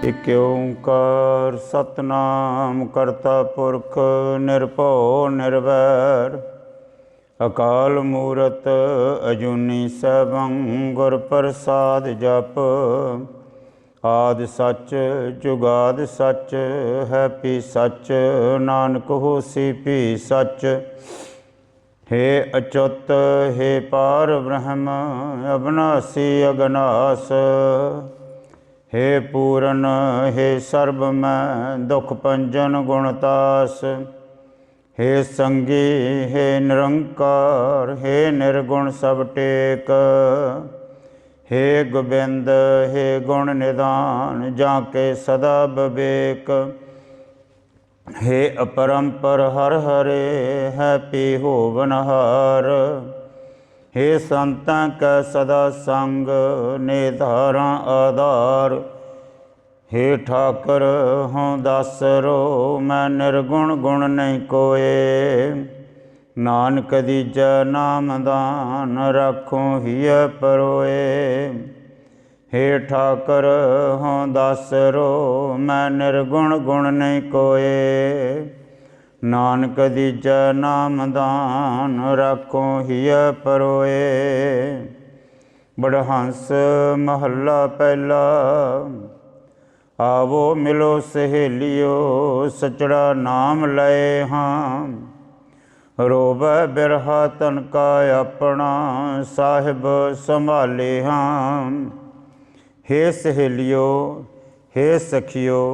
ਇਕ ਓੰਕਾਰ ਸਤਨਾਮ ਕਰਤਾ ਪੁਰਖ ਨਿਰਭਉ ਨਿਰਵੈਰ ਅਕਾਲ ਮੂਰਤ ਅਜੂਨੀ ਸੈਭੰ ਗੁਰ ਪ੍ਰਸਾਦ ਜਪ। ਆਦਿ ਸੱਚ ਜੁਗਾਦਿ ਸੱਚ ਹੈ ਪੀ ਸੱਚ ਨਾਨਕ ਹੋਸੀ ਪੀ ਸੱਚ। हे अच्युत हे पार ब्रह्म अविनाशी अगनास। हे पूरन हे सर्वमय दुख पंजन गुणतास। हे संगी हे निरंकार हे निर्गुण सब टेक। हे गोबिंद हे गुण निधान जाके सदा विवेक। हे अपरंपर हर हरे है पी होवनहार। हे संतां कै सदा संग निधारा आधार। हे ठाकर हों दासरो मैं निर्गुण गुण नहीं कोए। नानक दीजै नाम दान राखों हिय परोए। हे ठाकर हों दासरो मैं निर्गुण गुण नहीं कोए। नानक दीजै नाम दान राखों हिय परोए। बड़हंस महला पहला। आवो मिलो सहेलियो सचड़ा नाम लए हाँ। रोबै बिरहा तन का अपना साहिब संभाले हाँ। हे सहेलियो हे सखियो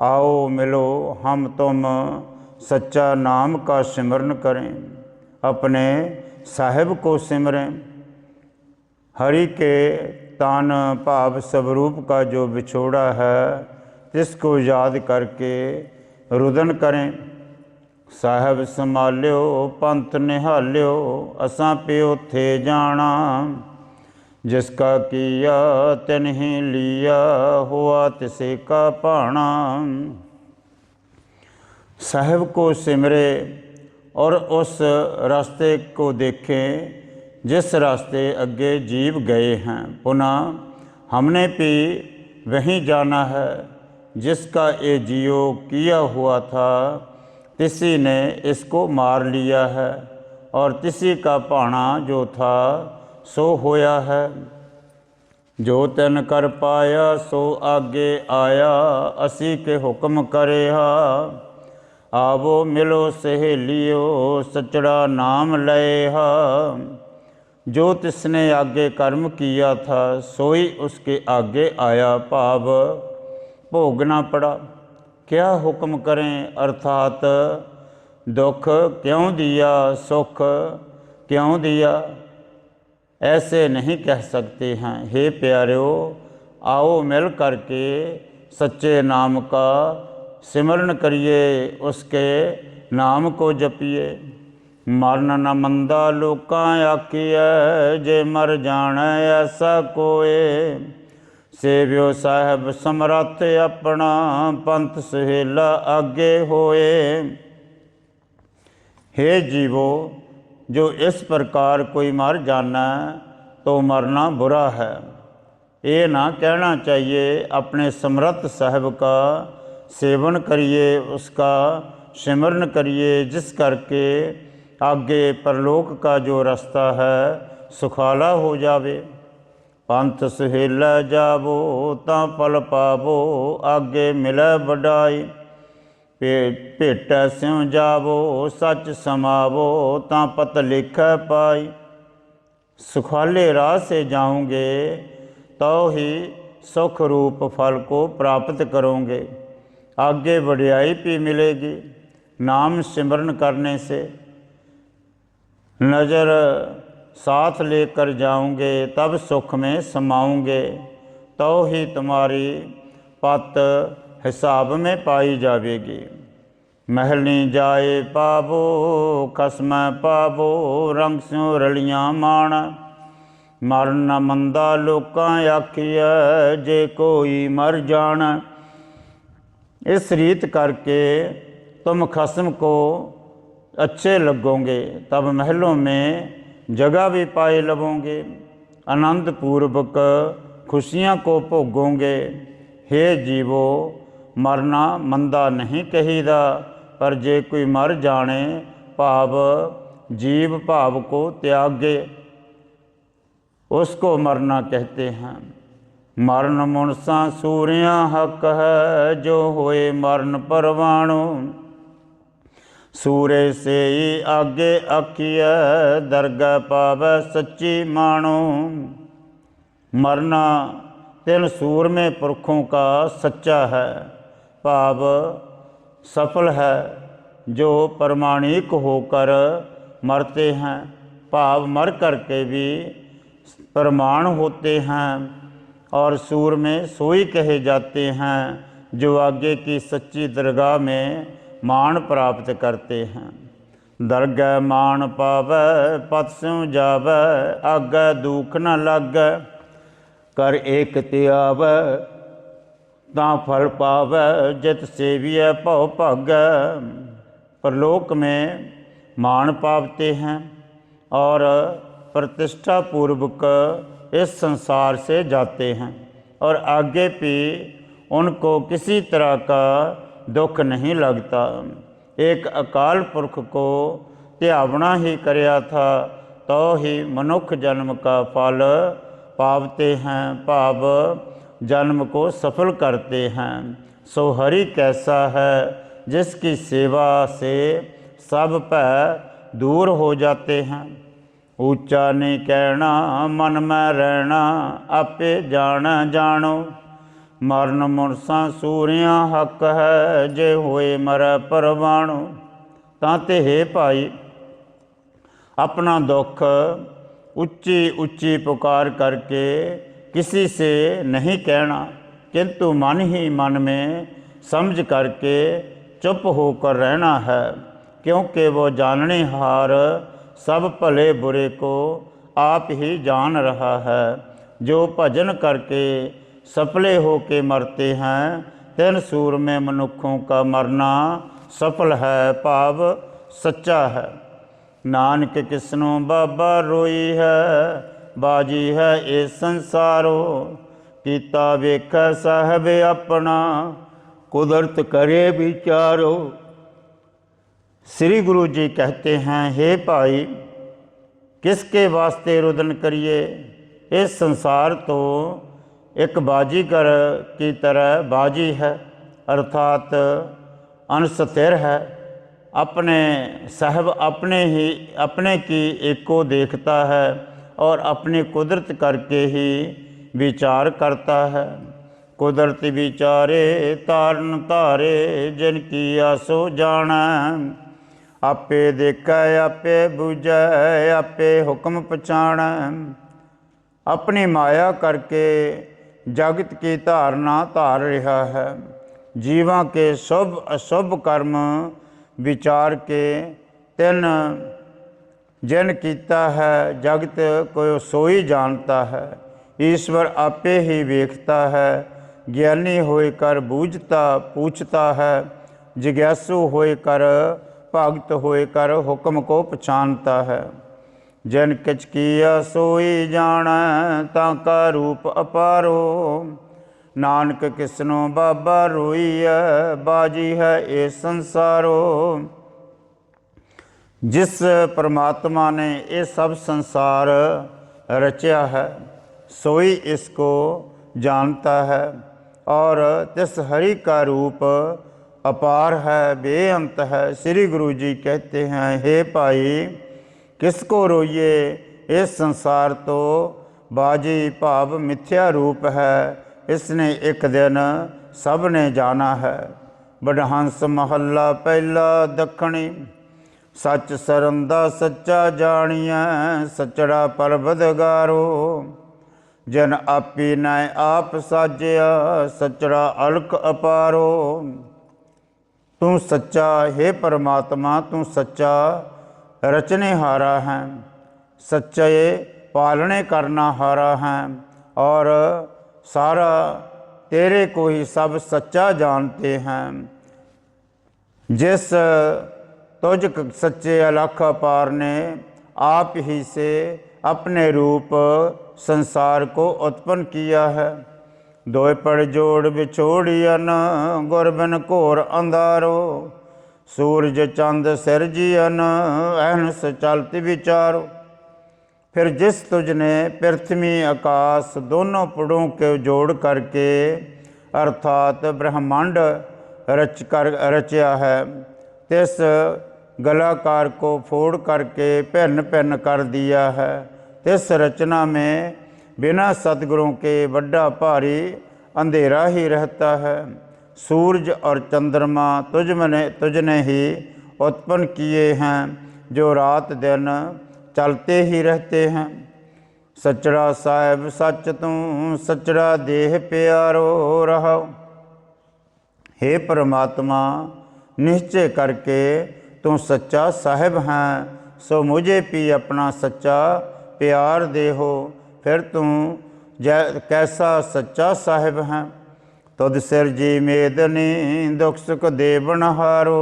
आओ मिलो हम तुम सच्चा नाम का सिमरन करें। अपने साहिब को सिमरें। हरि के तान भाव स्वरूप का जो बिछोड़ा है तिसको याद करके रुदन करें। साहिब संभाल्यो पंथ निहाल्यो असां पियो थे जाना। जिसका किया तिन ही लिया हुआ तिसे का पाना। साहिब को सिमरे और उस रास्ते को देखें जिस रास्ते अगे जीव गए हैं। पुनः हमने भी वहीं जाना है। जिसका ये जियो किया हुआ था तिसी ने इसको मार लिया है और तिसी का पाना जो था सो होया है। जो तिन कर पाया सो आगे आया असी के हुक्म करेहा। आवो मिलो सहेलियो सचड़ा नाम लएहा। जो तिसने आगे कर्म किया था सोई उसके आगे आया भाव भोगना पड़ा। क्या हुक्म करें अर्थात दुख क्यों दिया सुख क्यों दिया ऐसे नहीं कह सकते हैं। हे प्यारियो आओ मिल करके सच्चे नाम का सिमरन करिए उसके नाम को जपिए। मरन न मंदा लोकां आखिए जे मर जाना ऐसा कोए। सेव्यो साहिब समरथ अपना पंथ सहेला आगे होए। हे जीवो जो इस प्रकार कोई मर जाना तो मरना बुरा है ये ना कहना चाहिए। अपने समर्थ साहिब का सेवन करिए उसका सिमरन करिए जिस करके आगे परलोक का जो रास्ता है सुखाला हो जावे। पंथ सहेला जावो तां फल पावो आगे मिले वडाई। भेटा स्यों जावो सच समावो तां पत लिखै पाई। सुखाले राह से जाओगे तो ही सुख रूप फल को प्राप्त करोगे। आगे वड्याई भी मिलेगी नाम सिमरन करने से। नज़र साथ लेकर जाओगे तब सुख में समाओगे तो ही तुम्हारी पत हिसाब में पाई जावेगी। महलनी जाए पावो खसम पावो रंग स्यों रलियां मान। मरन न मंदा लोकां आखिए जे कोई मर जान। इस रीत करके तुम खसम को अच्छे लगोगे तब महलों में जगह भी पाए लवोगे। आनंद पूर्वक खुशियाँ को भोगोगे। हे जीवो मरना मंदा नहीं कहीदा, पर जे कोई मर जाने भाव जीव भाव को त्यागे उसको मरना कहते हैं। मरण मुनसा सूर्या हक है, जो होए मरण परवाणु। सूरे से ही आगे आखिए, दरगह पावै सच्ची मानो। मरना तिन सूरमे पुरखों का सच्चा है, भाव सफल है, जो प्रमाणिक होकर मरते हैं। भाव मर करके भी प्रमाण होते हैं, और सूर में सोई कहे जाते हैं, जो आगे की सच्ची दरगाह में मान प्राप्त करते हैं। दरगह मान पावै पत स्यों जावै, आगे दुख न लागै। कर एक त्यावै तां फल पावै, जित सेवियै भव भागै। परलोक में मान पावते हैं और प्रतिष्ठा पूर्वक इस संसार से जाते हैं, और आगे भी उनको किसी तरह का दुख नहीं लगता। एक अकाल पुरख को त्यावना ही करया था, तो ही मनुष्य जन्म का फल पावते हैं, भाव जन्म को सफल करते हैं। सो हरि कैसा है, जिसकी सेवा से सब भय दूर हो जाते हैं। ऊंचा नहीं कहना मन में रहना, आपे जान जानो। मरण मुनसा सूरिया हक है, जे होए मरै परवाणु। ताते हे भाई अपना दुख ऊंची ऊंची पुकार करके किसी से नहीं कहना, किंतु मन ही मन में समझ करके चुप होकर रहना है, क्योंकि वो जानने हार सब भले बुरे को आप ही जान रहा है। जो भजन करके सफले होके मरते हैं, तिन सूर में मनुखों का मरना सफल है, भाव सच्चा है। नानक किसनो बाबा रोई है, बाजी है ये संसारो। कीता वेख साहब अपना, कुदरत करे विचारो। श्री गुरु जी कहते हैं, हे भाई किसके वास्ते रुदन करिए। इस संसार तो एक बाजीगर की तरह बाजी है, अर्थात अनस्थिर है। अपने साहब अपने की एको देखता है, और अपनी कुदरत करके ही विचार करता है। कुदरत विचारे तारन तारे, जिनकी आसो जाना। आपे देखै आपे बुझै, आपे हुक्म पछाणै। अपनी माया करके जगत की धारना धार रहा है। जीवां के शुभ अशुभ कर्म विचार के तिन जिन कीता है, जगत को सोई जानता है। ईश्वर आपे ही वेखता है, ज्ञानी होए कर बूझता पूछता है। जिज्ञासु होए कर भगत होए कर हुक्म को पछानता है। जिन किच किया सोई जाना, ताका रूप अपारो। नानक किसनो बाबा रोई है, बाजी है ये संसारो। जिस परमात्मा ने ये सब संसार रचा है, सोई इसको जानता है, और तिस हरि का रूप अपार है, बेअंत है। श्री गुरु जी कहते हैं, हे भाई किसको रोइए, इस संसार तो बाजी भाव मिथ्या रूप है, इसने एक दिन सब ने जाना है। बड़हंस महला पहला दखणी, सच सरंदा सच्चा जानिया। सचड़ा परबदगारो, जन आपी नै आप साजिया। सचड़ा अलख अपारो। तू सच्चा हे परमात्मा, तू सच्चा रचने हारा है, सच्चे पालने करना हारा है, और सारा तेरे को ही सब सच्चा जानते हैं। जिस तुझ सच्चे अलख अपार ने आप ही से अपने रूप संसार को उत्पन्न किया है, दोय पड़ जोड़ बिछोड़ियन, गुर बिन घोर अंधारो। सूरज चंद सिरजियन, अहनस चलत विचारो। फिर जिस तुझने पृथ्वी आकाश दोनों पुड़ों के जोड़ करके अर्थात ब्रह्मांड रचा है, तिस गलाकार को फोड़ करके भिन्न भिन्न कर दिया है। तिस रचना में बिना सतगुरों के बड़ा भारी अंधेरा ही रहता है। सूरज और चंद्रमा तुझने ही उत्पन्न किए हैं, जो रात दिन चलते ही रहते हैं। सचड़ा साहिब सच तू, सचड़ा देह प्यारो रहो। हे परमात्मा, निश्चय करके तू सच्चा साहिब है, सो मुझे भी अपना सच्चा प्यार दे हो। फिर तू कैसा सच्चा साहिब है। तुद सिर जी मेदनी, दुख सुख दे बनहारो।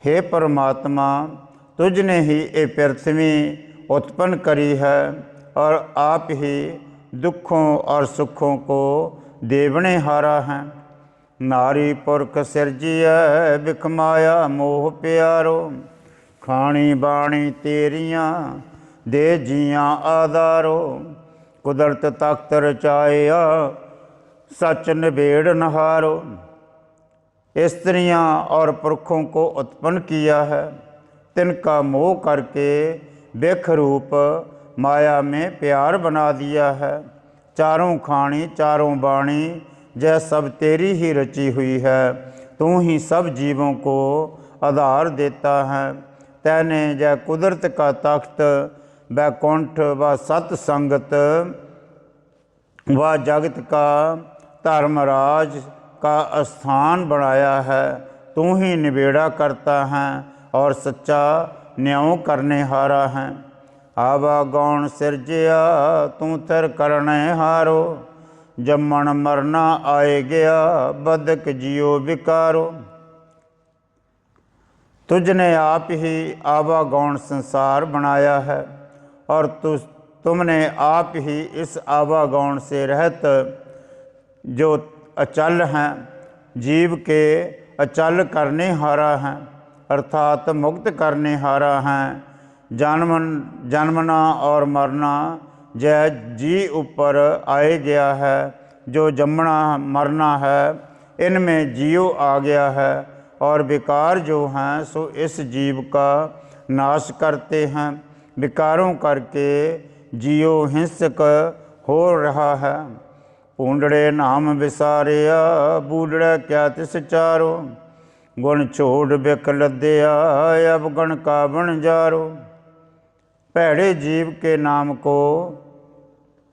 हे परमात्मा, तुझने ही ये पृथ्वी उत्पन्न करी है और आप ही दुखों और सुखों को देवने हारा है। नारी पुरख सिरजिया, बिखमाया मोह प्यारो। खानी बाणी तेरियां, दे जियां आधारो। कुदरत तख्त रचाया, सच निबेड़ नहारो। स्त्रियां और पुरखों को उत्पन्न किया है, तिनका मोह करके बिख रूप माया में प्यार बना दिया है। चारों खाणी चारों बाणी, जय सब तेरी ही रची हुई है। तू ही सब जीवों को आधार देता है। तैने जय कुदरत का तख्त, बैकुंठ व सत्संगत व जगत का धर्मराज का स्थान बनाया है। तू ही निबेड़ा करता है और सच्चा न्याय करने हारा है। आवा गौण सिरजिया, तू तिर करने हारो। जम्मण मरना आए गया, बदक जियो विकारो। तुझने आप ही आवागौण संसार बनाया है और तुमने आप ही इस आवागौण से रहत जो अचल हैं जीव के अचल करने हारा हैं, अर्थात मुक्त करने हारा हैं। जन्मना और मरना जय जी ऊपर आए गया है। जो जमना मरना है इनमें जियो आ गया है और विकार जो हैं सो इस जीव का नाश करते हैं। विकारों करके जियो हिंसक हो रहा है। पूंडड़े नाम विसारिया, बूढ़ड़ा क्या तिस चारो। गुण छोड़ बिक लद्या, अब गण का बन जारो। भैड़े जीव के नाम को,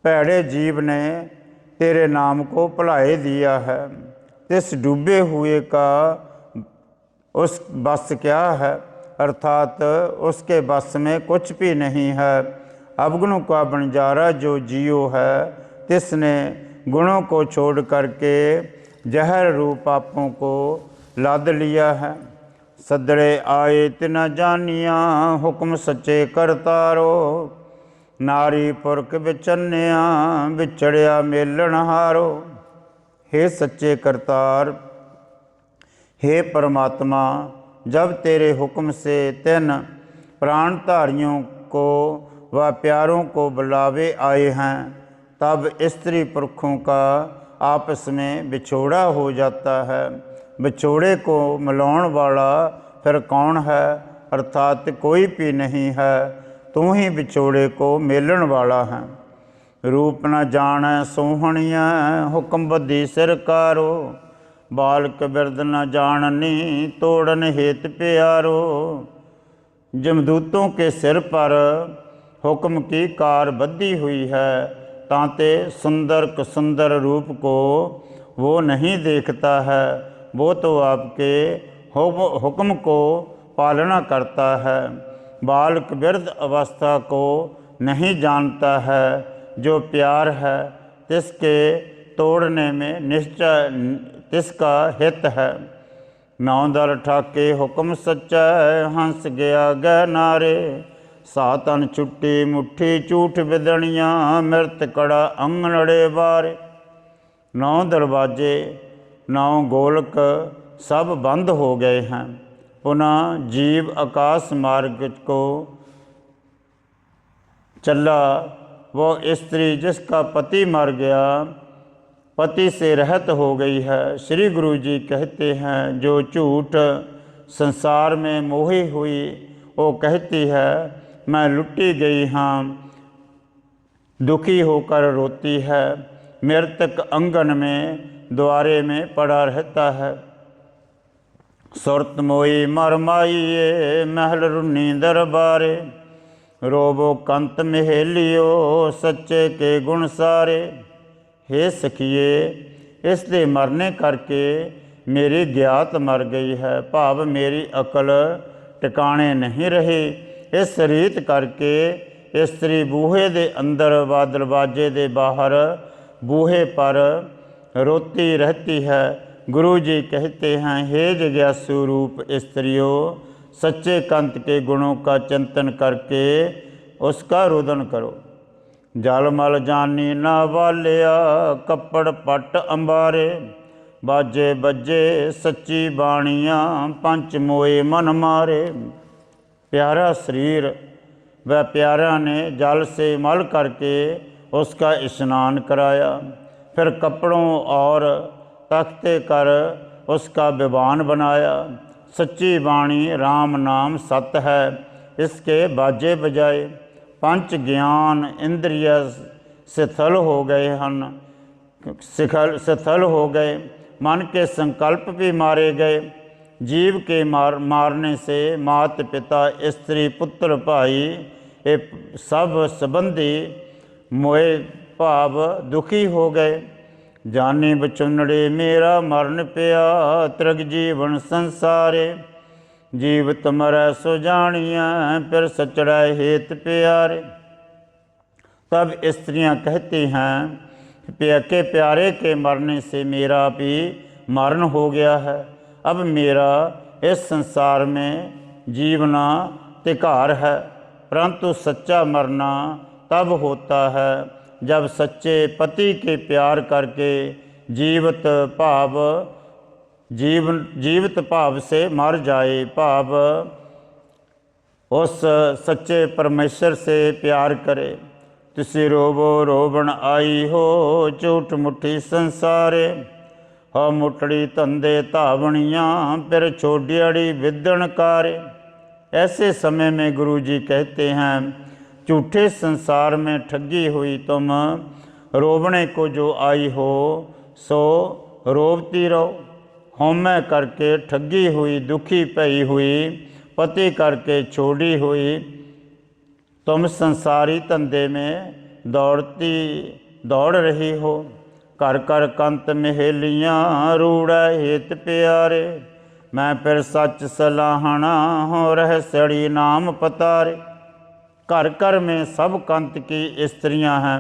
भैड़े जीव ने तेरे नाम को भुलाए दिया है। तिस डूबे हुए का उस बस क्या है, अर्थात उसके बस में कुछ भी नहीं है। अवगुणों का बंजारा जो जियो है, तिसने गुणों को छोड़ करके जहर रूप पापों को लाद लिया है। सदड़े आए तिन जानिया, हुक्म सच्चे करतारो। नारी पुरख बिचन्या, बिछड़िया मेलन हारो। हे सच्चे करतार, हे परमात्मा, जब तेरे हुक्म से तिन प्राणधारियों को व प्यारों को बुलावे आए हैं, तब स्त्री पुरुषों का आपस में बिछोड़ा हो जाता है। बिछोड़े को मिलाने वाला फिर कौन है, अर्थात कोई भी नहीं है। तू ही बिछोड़े को मेलन वाला है। रूप न जान सोहणिया, हुक्म बदी सिरकारो। बालक बिरद न जाननी, तोड़न हेत प्यारो। जमदूतों के सिर पर हुक्म की कार बद्धी हुई है, तांते सुंदर कुसुंदर रूप को वो नहीं देखता है। वो तो आपके हुक्म को पालना करता है। बालक वृद्ध अवस्था को नहीं जानता है। जो प्यार है तिसके तोड़ने में निश्चय तिसका हित है। नौ दल ठाके हुक्म सच्चा, हंस गया गह नारे। सातन छुट्टी मुट्ठी झूठ बिदणिया, मृत कड़ा अंगनड़े बारे। 9 दरवाजे 9 गोलक सब बंद हो गए हैं। पुनः जीव आकाश मार्ग को चला। वो स्त्री जिसका पति मर गया पति से रहित हो गई है। श्री गुरु जी कहते हैं, जो झूठ संसार में मोही हुई वो कहती है मैं लुटी गई हाँ, दुखी होकर रोती है। मृतक अंगन में द्वारे में पड़ा रहता है। सुरत मोई मरमाइए महल रुन्नी दरबारे, रोबो कंत महेलियो सच्चे के गुण सारे। हे सखिए, इस दे मरने करके मेरी ज्ञात मर गई है, भाव मेरी अकल टिकाणे नहीं रही। इस रीत करके इस्त्री बूहे दे अंदर व दरवाजे दे बाहर बूहे पर रोती रहती है। गुरु जी कहते हैं, हे जिज्ञासु रूप स्त्रियों, सच्चे कंत के गुणों का चिंतन करके उसका रुदन करो। जलमल जानी ना वालिया कपड़ पट अंबारे, बाजे बजे सच्ची बाणियाँ पंच मोए मन मारे। प्यारा शरीर वह प्यारा ने जल से मल करके उसका स्नान कराया, फिर कपड़ों और तख्ते कर उसका विवान बनाया। सच्ची वाणी राम नाम सत है, इसके बाजे बजाए। पंच ज्ञान इंद्रिय शिथिल हो गए हन, शिथिल हो गए। मन के संकल्प भी मारे गए। जीव के मारने से मात पिता स्त्री पुत्र भाई ये सब संबंधी मोए भाव दुखी हो गए। जानी बचुनड़े मेरा मरण पिया, त्रिग जीवन संसारे। जीवत मरै सो जानिया, फिर सचड़ै हेत प्यारे। तब स्त्रियां कहती हैं के प्यारे के मरने से मेरा भी मरण हो गया है। अब मेरा इस संसार में जीवना तिकार है, परंतु सच्चा मरना तब होता है जब सच्चे पति के प्यार करके जीवित भाव से मर जाए। भाव उस सच्चे परमेश्वर से प्यार करे। तुसी रोवो रोबण आई हो, झूठ मुठी संसारे। हो मुठड़ी धंधे धावणियाँ, फिर छोडियाड़ी विदण कारे। ऐसे समय में गुरु जी कहते हैं, झूठे संसार में ठगी हुई तुम रोवणे को जो आई हो सो रोवती रहो। होमै करके ठगी हुई दुखी पई हुई, पति करके छोड़ी हुई तुम संसारी धंधे में दौड़ रही हो। कर कर कंत महेलियाँ रूड़ा हेत प्यारे। मैं फिर सच सलाहना हो रह सड़ी नाम पतारे। घर घर में सब कंत की स्त्रियां हैं,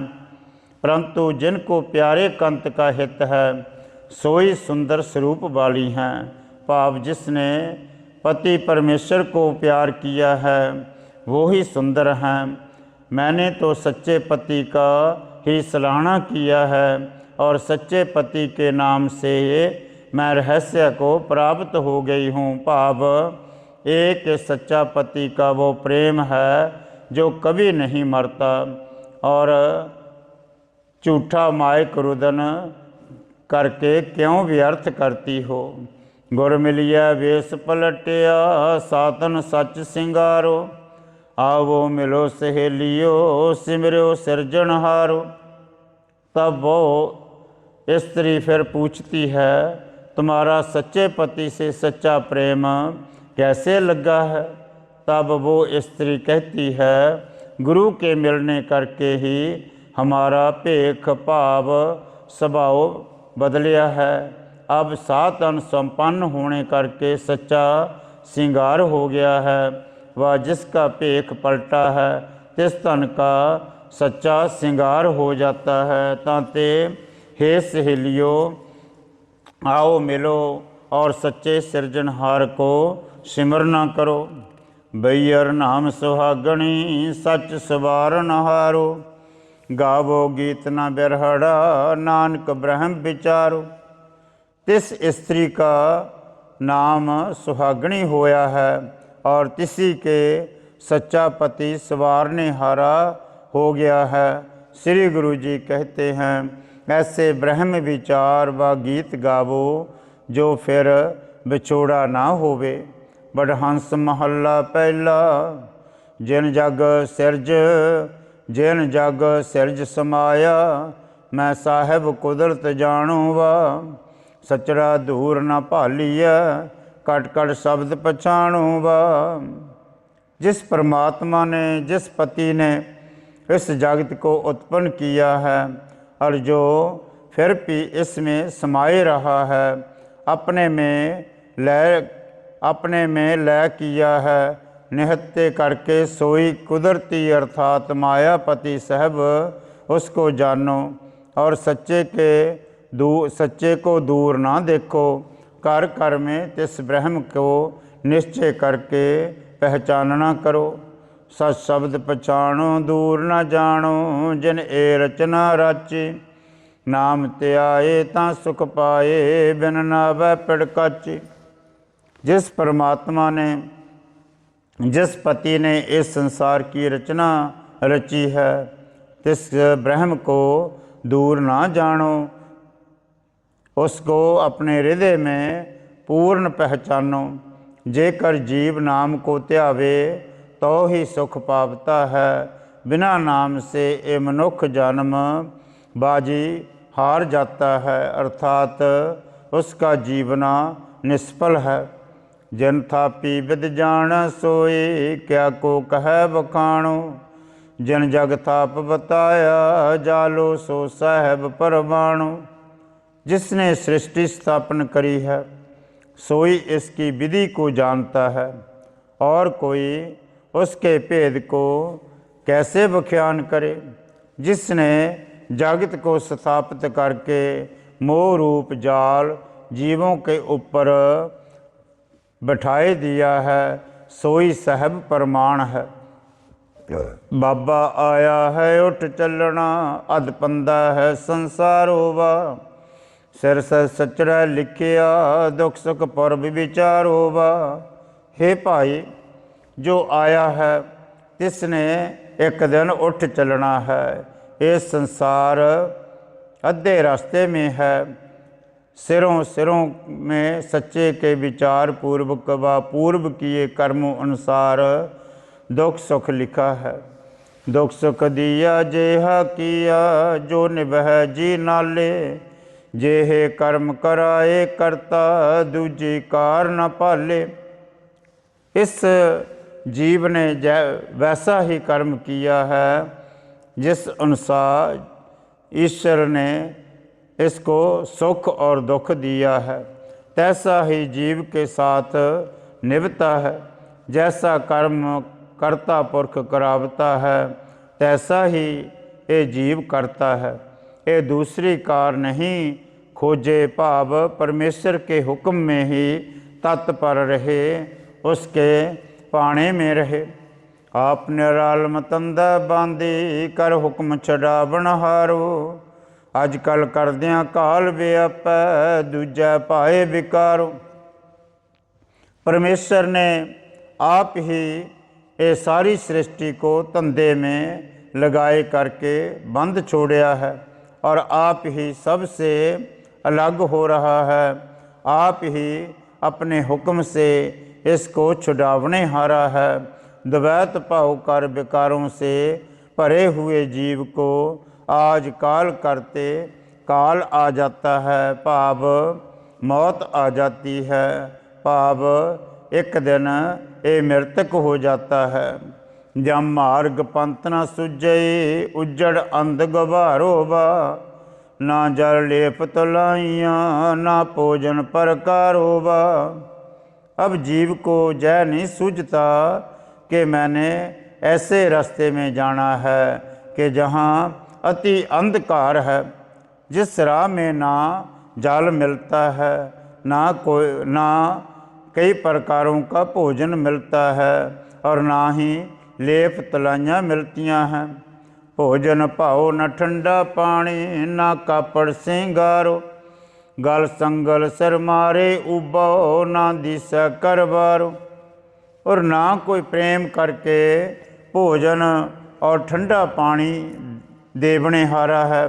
परंतु जिनको प्यारे कंत का हित है सोई सुंदर स्वरूप वाली हैं। भाव जिसने पति परमेश्वर को प्यार किया है वो ही सुंदर हैं। मैंने तो सच्चे पति का ही सराहना किया है और सच्चे पति के नाम से मैं रहस्य को प्राप्त हो गई हूँ। भाव एक सच्चा पति का वो प्रेम है जो कभी नहीं मरता और झूठा मायक रुदन करके क्यों व्यर्थ करती हो। गुर मिलिया वेश पलटिया, सातन सच सिंगारो। आवो मिलो सहेलियो, सिमरो सिरजनहारो। तब वो स्त्री फिर पूछती है, तुम्हारा सच्चे पति से सच्चा प्रेम कैसे लगा है। तब वो स्त्री कहती है, गुरु के मिलने करके ही हमारा भेख भाव स्वभाव बदलिया है। अब 7 अन्न संपन्न होने करके सच्चा श्रृंगार हो गया है। वह जिसका भेख पलटा है तिस तन का सच्चा श्रृंगार हो जाता है। तांते हे सहेलियो, आओ मिलो और सच्चे सृजनहार को सिमरना करो। बैयर नाम सुहागणी, सच सवारन हारो। गावो गीत न बिरहड़ा, नानक ब्रह्म विचारो। तिस स्त्री का नाम सुहागणी होया है, और तिसी के सच्चा पति संवारने हारा हो गया है। श्री गुरु जी कहते हैं, ऐसे ब्रह्म विचार व गीत गावो, जो फिर विछोड़ा ना होवे। बड़हंस महला पहला, जिन जग सिरज समाया, मैं साहिब कुदरत जाणू वा, सचरा दूर न भालीय, कट कट शब्द पछाणू वा। जिस परमात्मा ने, जिस पति ने इस जगत को उत्पन्न किया है, और जो फिर भी इसमें समाये रहा है, अपने में लय किया है, निहत्ते करके सोई कुदरती अर्थात मायापति साहब उसको जानो, और सच्चे को दूर ना देखो। कर कर में तिस ब्रह्म को निश्चय करके पहचानना करो। सच शब्द पछाणो दूर न जानो, जिन ए रचना राची, नाम त्याए तां सुख पाए, बिन नावै पिड़ काची। जिस परमात्मा ने, जिस पति ने इस संसार की रचना रची है, तिस ब्रह्म को दूर ना जानो, उसको अपने हृदय में पूर्ण पहचानो। जेकर जीव नाम को त्यावे, तो ही सुख पावता है। बिना नाम से ये मनुख जन्म बाजी हार जाता है, अर्थात उसका जीवना निष्फल है। जिन थापी विद जान सोए, क्या को कह बखाणो, जिन जग थाप बताया, जालो सो साहेब परवाणो। जिसने सृष्टि स्थापन करी है, सोई इसकी विधि को जानता है, और कोई उसके भेद को कैसे बख्यान करे। जिसने जगत को स्थापित करके मोह रूप जाल जीवों के ऊपर बिठाए दिया है, सोई साहब प्रमाण है। बाबा आया है उठ चलना, अध पंदा है संसारो वा, सिर से सचरा लिखिया, दुख सुख पुरब विचारो वा। हे भाई, जो आया है तिसने एक दिन उठ चलना है। ये संसार अद्धे रास्ते में है, सिरों में सच्चे के विचार पूर्वक व पूर्व किए कर्मों अनुसार दुख सुख लिखा है। दुख सुख दिया जेहा किया, जो निभह जी नाले, जेहे कर्म कराए करता, दूजी कार न पाले। इस जीव ने वैसा ही कर्म किया है जिस अनुसार ईश्वर ने इसको सुख और दुख दिया है, तैसा ही जीव के साथ निभता है। जैसा कर्म कर्ता पुरख करावता है, तैसा ही ये जीव करता है। ये दूसरी कार नहीं खोजे, भाव परमेश्वर के हुक्म में ही तत्पर रहे, उसके पाने में रहे। आप निरालम तंदा बांधी, कर हुक्म छड़ावण हारो, अजकल करदियाँ काल व्यापै, दूजा पाए विकारो। परमेश्वर ने आप ही ये सारी सृष्टि को धंधे में लगाए करके बंद छोड़या है, और आप ही सबसे अलग हो रहा है। आप ही अपने हुक्म से इसको छुड़ावने हारा है। द्वैत भाव कर विकारों से भरे हुए जीव को आज काल करते काल आ जाता है, भाव मौत आ जाती है, भाव एक दिन ये मृतक हो जाता है। जम मार्ग पंथ न सुझई, उजड़ अंध गवारो बा, ना जल लेप तलाइया, ना भोजन परकारो बा। अब जीव को जय नहीं सूझता कि मैंने ऐसे रास्ते में जाना है कि जहाँ अति अंधकार है, जिस राह में ना जल मिलता है, ना कई प्रकारों का भोजन मिलता है, और ना ही लेप तलाइयाँ मिलतियाँ हैं। भोजन भाओ न ठंडा पानी, ना कापड़ सिंगारो। गल संगल सिर मारे उबो, ना दिसै कर बारो। और ना कोई प्रेम करके भोजन और ठंडा पानी देवने हारा है,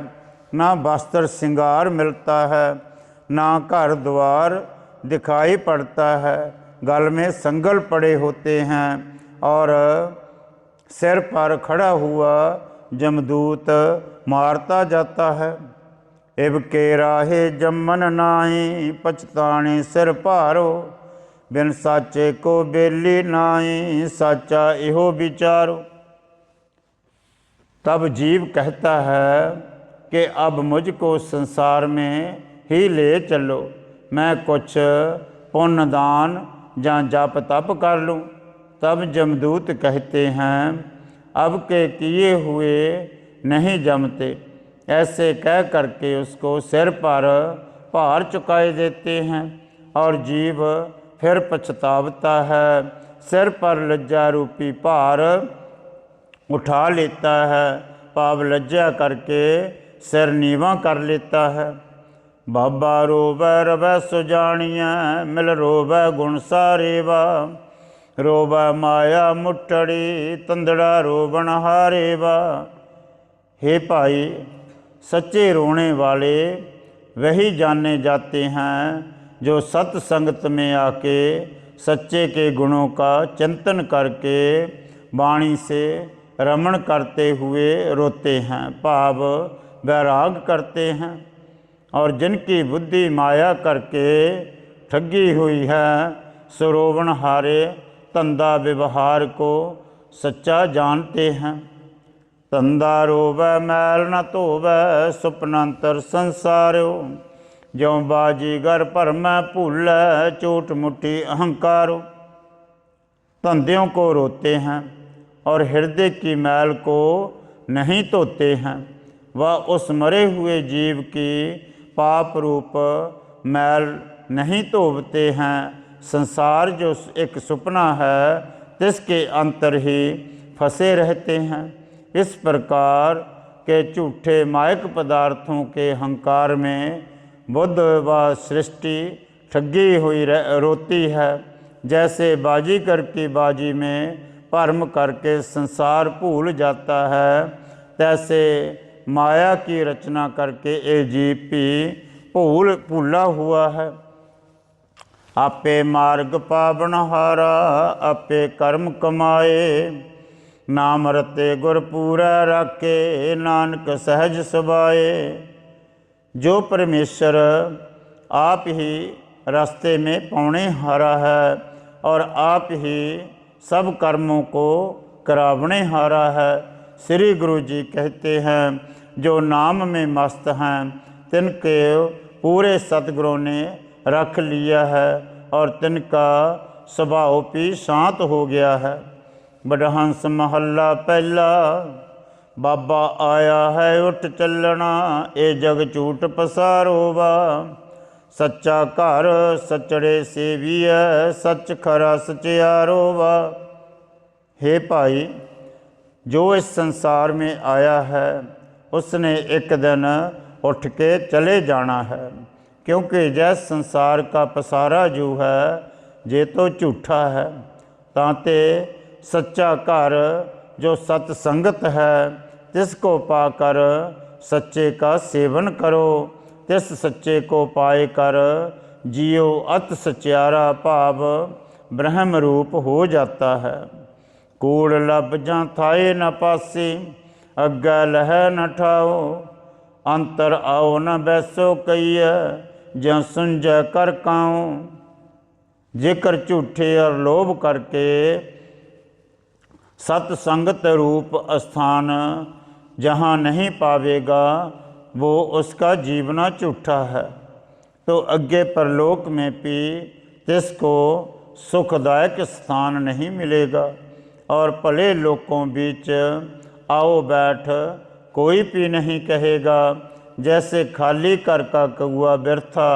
ना वस्त्र श्रृंगार मिलता है, ना घर द्वार दिखाई पड़ता है। गल में संगल पड़े होते हैं और सिर पर खड़ा हुआ जमदूत मारता जाता है। इब के राहे जमन नाई, पछताने सिर भारो। बिन साचे को बेली नाई, साचा इहो विचारो। तब जीव कहता है कि अब मुझको संसार में ही ले चलो, मैं कुछ पुण्य दान या जप तप कर लूँ। तब जमदूत कहते हैं, अब के किए हुए नहीं जमते। ऐसे कह करके उसको सिर पर भार चुकाए देते हैं और जीव फिर पछतावता है, सिर पर लज्जा रूपी भार उठा लेता है, पाप लज्जा करके सिर नीवा कर लेता है। बाबा रोवै रवै सुजानिया, मिल रोवै गुण सारेवा। रोवै माया मुट्टड़ी, तंदड़ा रोवण हारेवा। हे भाई, सच्चे रोने वाले वही जाने जाते हैं जो सत्संगत में आके सच्चे के गुणों का चिंतन करके वाणी से रमण करते हुए रोते हैं, भाव वैराग करते हैं। और जिनकी बुद्धि माया करके ठगी हुई है, सुरोवण हारे धंधा व्यवहार को सच्चा जानते हैं। धंधा रोवै मैल न धोवै, सुपनंतर संसारो। ज्यों बाजीगर भरमै भूलै, चोट मुट्ठी अहंकारो। धंधों को रोते हैं और हृदय की मैल को नहीं धोते हैं। वह उस मरे हुए जीव की पाप रूप मैल नहीं धोते हैं। संसार जो एक सुपना है, जिसके अंतर ही फंसे रहते हैं। इस प्रकार के झूठे मायक पदार्थों के अहंकार में बुद्ध व सृष्टि ठगी हुई रोती है। जैसे बाजीगर की बाजी में भरम करके संसार भूल जाता है, तैसे माया की रचना करके ये जीव भी भूला हुआ है। आपे मार्ग पावन हारा, आपे कर्म कमाए। नाम रते गुर पूरा राखे, नानक सहज सुभाए। जो परमेश्वर आप ही रास्ते में पौने हारा है और आप ही सब कर्मों को करावने हारा है। श्री गुरु जी कहते हैं, जो नाम में मस्त हैं तिनके पूरे सतगुरों ने रख लिया है और तिनका स्वभाव भी शांत हो गया है। बड़हंस महला पहला, बाबा आया है उठ चलना, ए जग झूठ पसारोवा। सच्चा घर सचड़े सेविय, सच खरा सचियारोवा। हे भाई, जो इस संसार में आया है उसने एक दिन उठ के चले जाना है, क्योंकि जैस संसार का पसारा जो है जे तो झूठा है। तांते सच्चा घर जो सत्संगत है, तिसको पाकर सच्चे का सेवन करो। तिस सच्चे को पाए कर जियो अत सचियारा भाव ब्रह्म रूप हो जाता है। कूड़ लब जां थाए न पासी, अग्गै लह न ठाओ। अंतर आओ न बैसो कईय, ज्यों सुंझै कर काओ। जेकर झूठे और लोभ करके सत्संगत रूप स्थान जहाँ नहीं पावेगा, वो उसका जीवना झूठा है। तो अग्गे परलोक में भी जिसको सुखदायक स्थान नहीं मिलेगा और भले लोगों बीच आओ बैठ कोई भी नहीं कहेगा। जैसे खाली घर का कौआ व्यर्था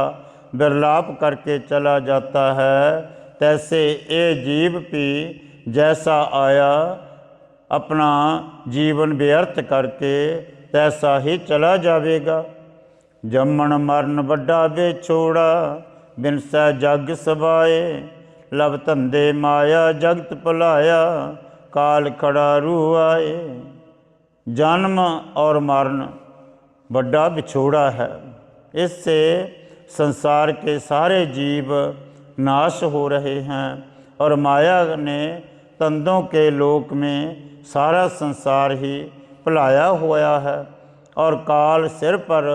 विरलाप करके चला जाता है, तैसे ये जीव भी जैसा आया अपना जीवन व्यर्थ करके तैसा ही चला जाएगा। जम्मण मरण वड्डा बेछोड़ा, बिनसै जग सबाए। लब धंधे माया जगत भुलाया, काल खड़ा रूह आए। जन्म और मरण बड़ा बिछोड़ा है। इससे संसार के सारे जीव नाश हो रहे हैं और माया ने तंदों के लोक में सारा संसार ही भुलाया हुआ है। और काल सिर पर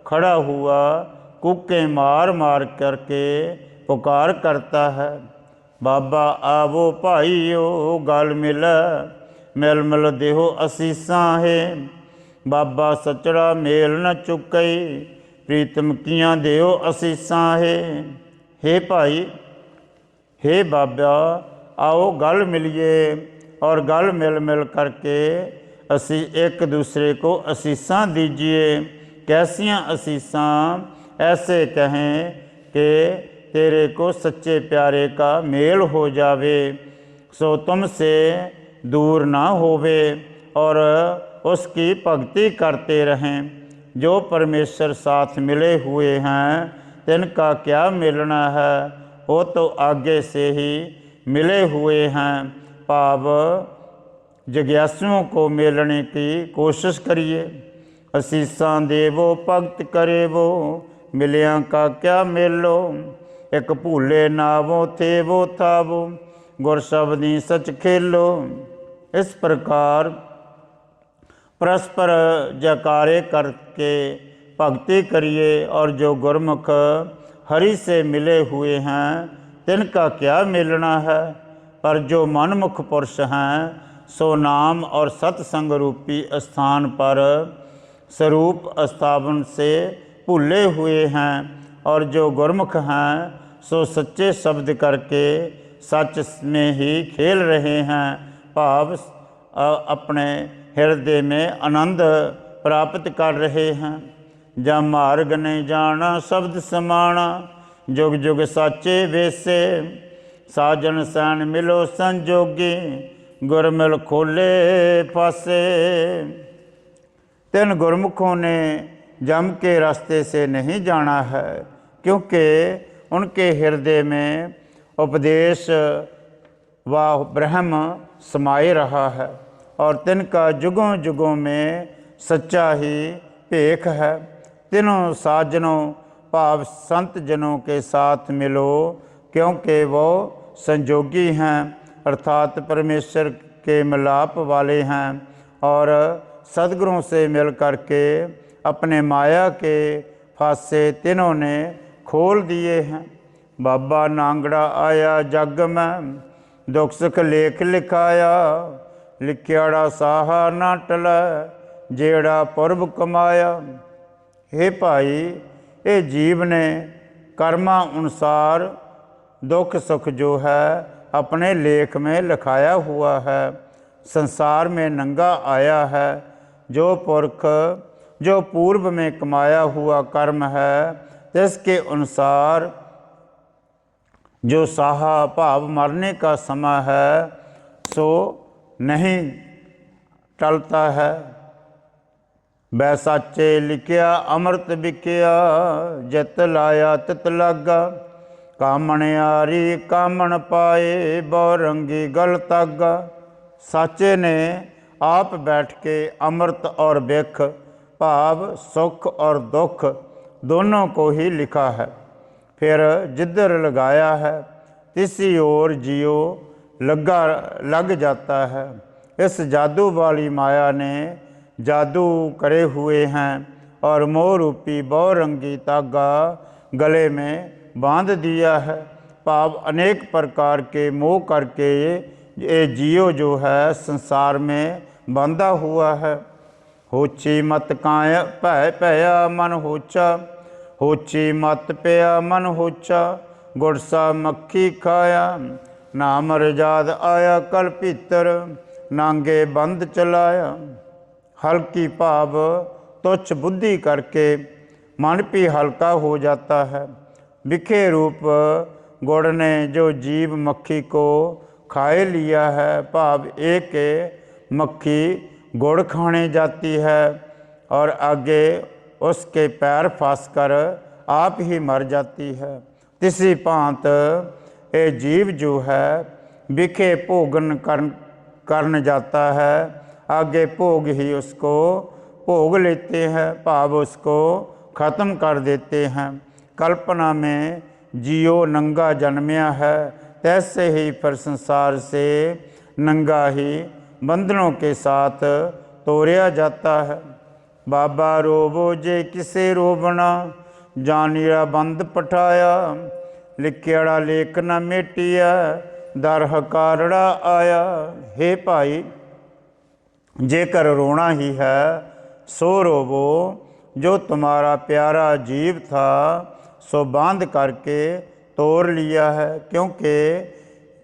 खड़ा हुआ कूके मार मार करके पुकार करता है, बाबा आवो भाईओ गल मिल, मिल मिल देहो असीसां है। बाबा सचड़ा मेल न चुकई, प्रीतम कियां देओ असीसां है। हे भाई, हे बाबा, आओ गल मिलिए और गल मिल मिल करके असी एक दूसरे को असीसां दीजिए। कैसियां असीसां? ऐसे कहें कि तेरे को सच्चे प्यारे का मेल हो जावे, सो तुमसे दूर ना होवे और उसकी भक्ति करते रहें। जो परमेश्वर साथ मिले हुए हैं तिनका क्या मिलना है, वो तो आगे से ही मिले हुए हैं। भाव जिज्ञासुओं को मिलने की कोशिश करिए। असीसां देवो भगत करे वो, मिलियां का क्या मेलो। एक भूले नावो थे वो थावो, गुर शब्दी सच खेलो। इस प्रकार परस्पर जयकारे करके भक्ति करिए। और जो गुरमुख हरि से मिले हुए हैं तिनका क्या मिलना है। पर जो मनमुख पुरुष हैं सो नाम और सत्संग रूपी स्थान पर स्वरूप स्थापन से भूले हुए हैं। और जो गुरमुख हैं सो सच्चे शब्द करके सच में ही खेल रहे हैं। भाव अपने हृदय में आनंद प्राप्त कर रहे हैं। जा मार्ग नहीं जाना शब्द समाना, जुग जुग साचे वेसे। साजन सैन मिलो संजोगी, गुर मिल खोले फासे। तिन गुरमुखों ने जम के रास्ते से नहीं जाना है, क्योंकि उनके हृदय में उपदेश व ब्रह्म समाये रहा है और तिनका जुगों जुगों में सच्चा ही भेख है। तीनों साजनों भाव संत जनों के साथ मिलो, क्योंकि वो संजोगी हैं, अर्थात परमेश्वर के मिलाप वाले हैं। और सद्गुरों से मिल करके अपने माया के फासे तीनों ने खोल दिए हैं। बाबा नांगड़ा आया जग में, दुख सुख लेख लिखाया। लिखियाड़ा साहा ना टलै, जेड़ा पुरब कमाया। हे भाई, ये जीव ने कर्मा अनुसार दुख सुख जो है अपने लेख में लिखाया हुआ है। संसार में नंगा आया है। जो पुरख जो पूर्व में कमाया हुआ कर्म है जिसके अनुसार जो साहा भाव मरने का समय है सो नहीं टलता है। बैसाचे लिखिया अमृत बिकिया, जित लाया तित लागा। कामणियारी कामण पाए, बहुरंगी गल तागा। साचे ने आप बैठ के अमृत और बिख भाव सुख और दुख दोनों को ही लिखा है। फिर जिधर लगाया है तिसी ओर जियो लग जाता है। इस जादू वाली माया ने जादू करे हुए हैं और मोह रूपी बहुरंगी धागा गले में बांध दिया है। भाव अनेक प्रकार के मोह करके ये जियो जो है संसार में बांधा हुआ है। होची मत काय भय पया मन होचा, होची मत पया मन होचा। गुड़सा मक्खी खाया, नाम रजाद आया कल भीतर। नांगे बंद चलाया। हल्की भाव तुच्छ बुद्धि करके मन भी हल्का हो जाता है। विखे रूप गुड़ ने जो जीव मक्खी को खाए लिया है, भाव एक मक्खी गुड़ खाने जाती है और आगे उसके पैर फंस कर आप ही मर जाती है। तिसी भांत ये जीव जो है विखे भोगन करन जाता है, आगे भोग ही उसको भोग लेते हैं, भाव उसको ख़त्म कर देते हैं। कल्पना में जियो नंगा जन्मया है, तैसे ही फिर संसार से नंगा ही बंधनों के साथ तोड़या जाता है। बाबा रोवो जे किसे रोवना, जानिया बंद पठाया, लिखियाड़ा लेख न मेटिया, दर हकारड़ा आया। हे भाई, जेकर रोना ही है सो रोवो, जो तुम्हारा प्यारा जीव था सो बांध करके तोड़ लिया है, क्योंकि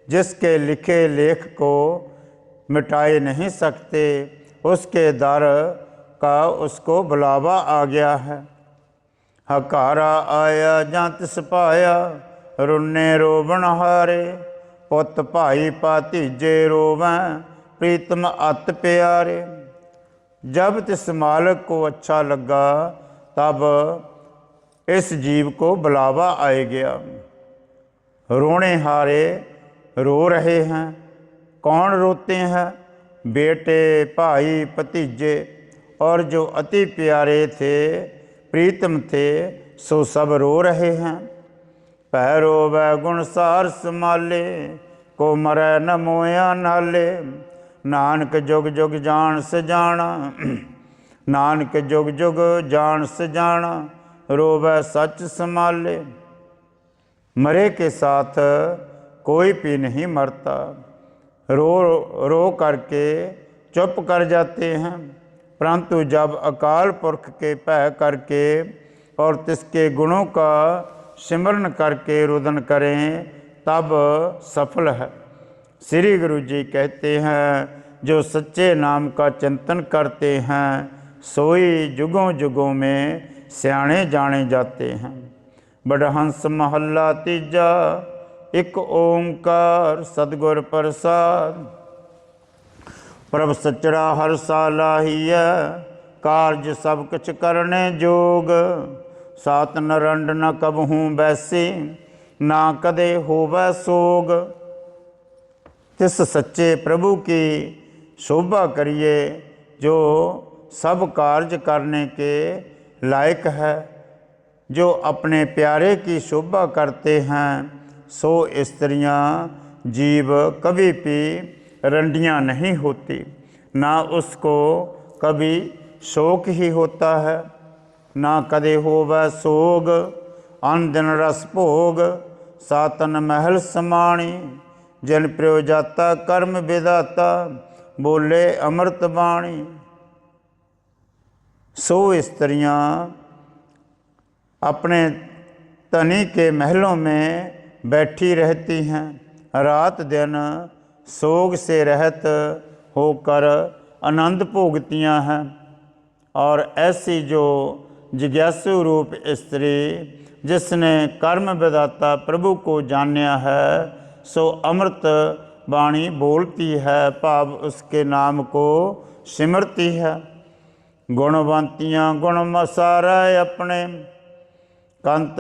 जिसके लिखे लेख को मिटाए नहीं सकते, उसके दर का उसको बुलावा आ गया है। हकारा आया जां तिस पाया, रुन्ने रोवण हारे, पुत भाई भातीजे रोवें, प्रीतम अत प्यारे। जब तिस मालिक को अच्छा लगा तब इस जीव को बुलावा आ गया। रोने हारे रो रहे हैं। कौन रोते हैं? बेटे, भाई, भतीजे और जो अति प्यारे थे, प्रीतम थे, सो सब रो रहे हैं। पैरो वै गुण सार समाले, को मरै न मोया नाले, नानक जुग जुग जान सजाना, नानक जुग जुग जान सजाना, रोवै सच समाले। मरे के साथ कोई भी नहीं मरता। रो रो करके चुप कर जाते हैं, परंतु जब अकाल पुरख के भय करके और तिसके गुणों का सिमरन करके रुदन करें तब सफल है। श्री गुरु जी कहते हैं, जो सच्चे नाम का चिंतन करते हैं सोई जुगों जुगों में सियाणे जाने जाते हैं। बड़हंस महला तीजा, एक ओंकार सतगुर प्रसाद। प्रभ सचड़ा हर साला ही है, कारज सब कुछ करने जोग। सात नरंड न कबहूँ बैसी, ना कदे होवै सोग। तिस सच्चे प्रभु की शोभा करिए जो सब कार्य करने के लायक है। जो अपने प्यारे की शोभा करते हैं सो स्त्रियाँ जीव कभी भी रंडियाँ नहीं होती, ना उसको कभी शोक ही होता है, ना कदे होवै सोग। अन दिन रस भोग, सातन महल समाणी। जन प्रियो जाता कर्म विदाता, बोले अमृत बाणी। सो स्त्रियाँ अपने तनी के महलों में बैठी रहती हैं, रात दिन सोग से रहित होकर आनंद भोगतियाँ हैं। और ऐसी जो जिज्ञासु रूप स्त्री जिसने कर्म विदाता प्रभु को जान्या है सो अमृत वाणी बोलती है, भाव उसके नाम को सिमरती है। गुणवंतियाँ गुण मसारा अपने, कंत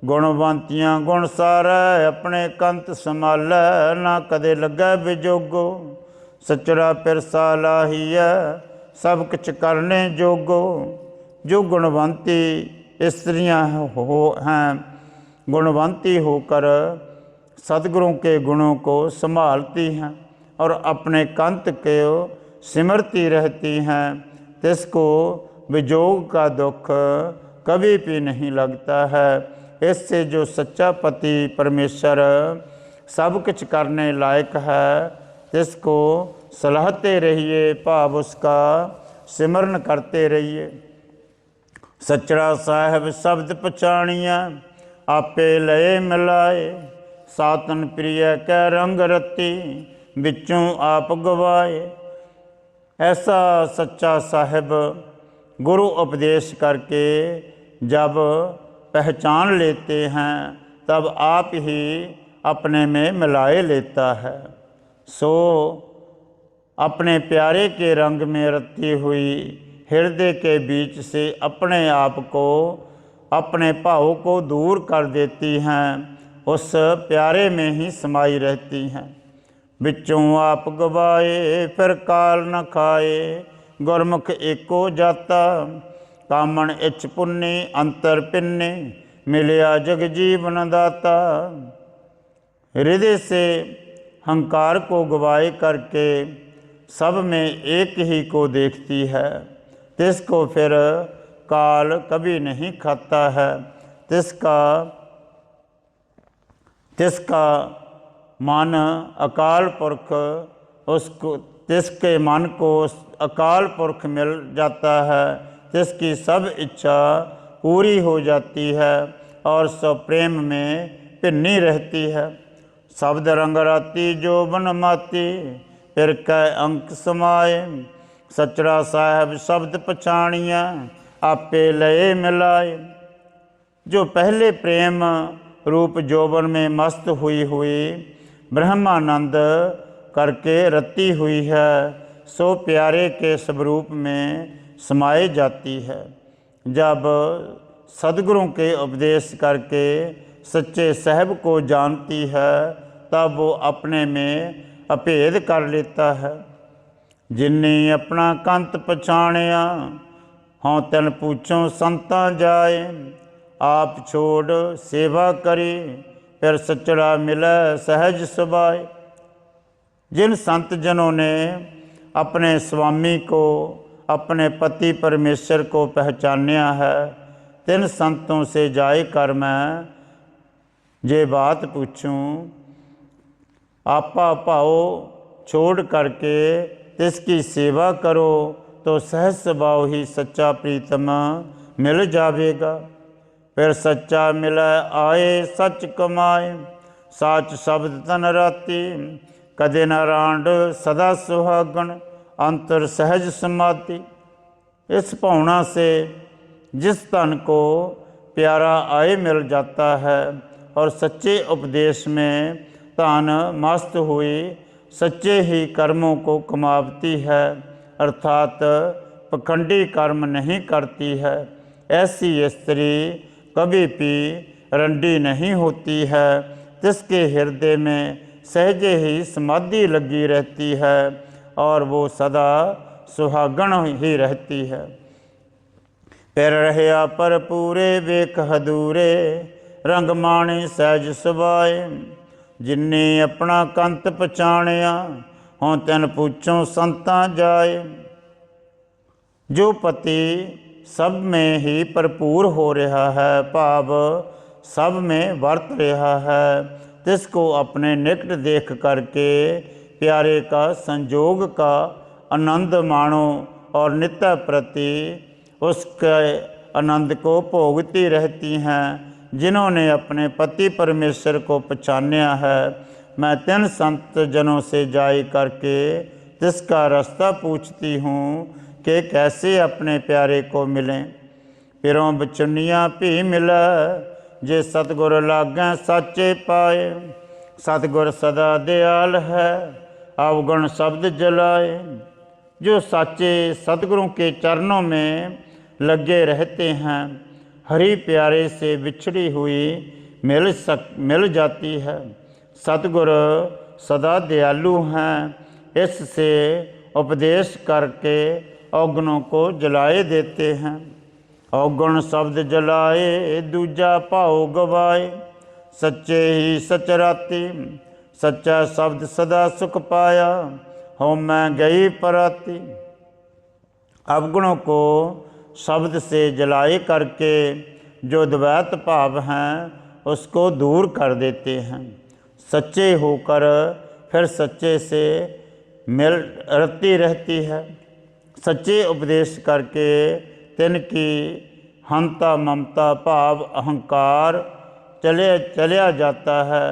गुणवंतियाँ गुण सारा अपने, कंत संभालै ना कदे लगे विजोगो। सचड़ा पिरसा लाहीयै, सब कुछ करने जोगो। जो गुणवंती स्त्रियाँ हैं, गुणवंती होकर सदगुरों के गुणों को संभालती हैं और अपने कंत के सिमरती रहती हैं, तिसको विजोग का दुख कभी भी नहीं लगता है। इससे जो सच्चा पति परमेश्वर सब कुछ करने लायक है, तिसको सलाहते रहिए, भाव उसका सिमरन करते रहिए। सचड़ा साहिब शब्द पछाणिया, आपे लए मिलाए। सातन प्रिय कै रंग रती, बिचों आप गवाए। ऐसा सच्चा साहिब गुरु उपदेश करके जब पहचान लेते हैं तब आप ही अपने में मिलाए लेता है। सो अपने प्यारे के रंग में रती हुई हृदय के बीच से अपने आप को, अपने भाव को दूर कर देती हैं, उस प्यारे में ही समाई रहती हैं। बिचों आप गवाए फिर काल न खाए, गुरमुख एको जाता, कामन इच पुन्नी अंतर पिन्नी, मिलिया जग जीवन दाता। हृदय से हंकार को गवाए करके सब में एक ही को देखती है, तिसको फिर काल कभी नहीं खाता है। तिसका मन अकाल पुरख उसको, तिसके मन को अकाल पुरख मिल जाता है, तिसकी सब इच्छा पूरी हो जाती है और सब प्रेम में भिन्नी रहती है। शब्द रंग राती जो बन माती, फिर कै अंक समाए, सचरा साहब शब्द पछाणिया, आपे लये मिलाए। जो पहले प्रेम रूप जोबन में मस्त हुई ब्रह्मानंद करके रती हुई है, सो प्यारे के स्वरूप में समाये जाती है। जब सदगुरु के उपदेश करके सच्चे साहब को जानती है, तब वो अपने में अभेद कर लेता है। जिन्नी अपना कंत पछाणिया, हों तिन पूछों संतां जाए, आप छोड़ सेवा करी, फिर सचड़ा मिलै सहज सुभाए। जिन संत जनों ने अपने स्वामी को, अपने पति परमेश्वर को पहचानिया है, तिन संतों से जाए कर मैं जे बात पूछूं, आपा भाव छोड़ करके तिसकी सेवा करो, तो सहज स्वभाव ही सच्चा प्रीतम मिल जावेगा। फिर सच्चा मिलै आए सच कमाए, साच शब्द तन राती, कदे न रांड सदा सुहागन, अंतर सहज समाधि। इस भावना से जिस तन को प्यारा आए मिल जाता है और सच्चे उपदेश में तन मस्त हुई सच्चे ही कर्मों को कमावती है, अर्थात पखंडी कर्म नहीं करती है, ऐसी स्त्री कभी भी रंडी नहीं होती है। जिसके हृदय में सहजे ही समाधि लगी रहती है और वो सदा सुहागण ही रहती है। फिर रहया पर पूरे वेख हदूरे, रंग माणे सहज सुभाए, जिन्नी अपना कंत पछाणिया, हों तिन पूछों संतां जाए। जो पति सब में ही भरपूर हो रहा है, भाव सब में वर्त रहा है, तिसको अपने निकट देख करके प्यारे का संजोग का आनंद माणो और नित्य प्रति उसके आनंद को भोगती रहती हैं। जिन्होंने अपने पति परमेश्वर को पहचानिया है, मैं तिन संत जनों से जाई करके तिसका रास्ता पूछती हूँ कि कैसे अपने प्यारे को मिलें। फिरों बचुनिया भी मिलै, जे सतगुर लागै साचे पाए, सतगुर सदा दयाल है, अवगुण शब्द जलाए। जो साचे सतगुरु के चरणों में लगे रहते हैं, हरि प्यारे से बिछड़ी हुई मिल जाती है। सतगुर सदा दयालु हैं, इससे उपदेश करके अवगुणों को जलाए देते हैं। अवगुण शब्द जलाए दूजा भाव गवाए, सच्चे ही सचराती, सच्चा शब्द सदा सुख पाया, हो मैं गई पराती। अवगुणों को शब्द से जलाए करके जो द्वैत भाव हैं उसको दूर कर देते हैं। सच्चे होकर फिर सच्चे से मिल रती रहती है। सच्चे उपदेश करके तिनकी हंता ममता भाव अहंकार चलिया जाता है,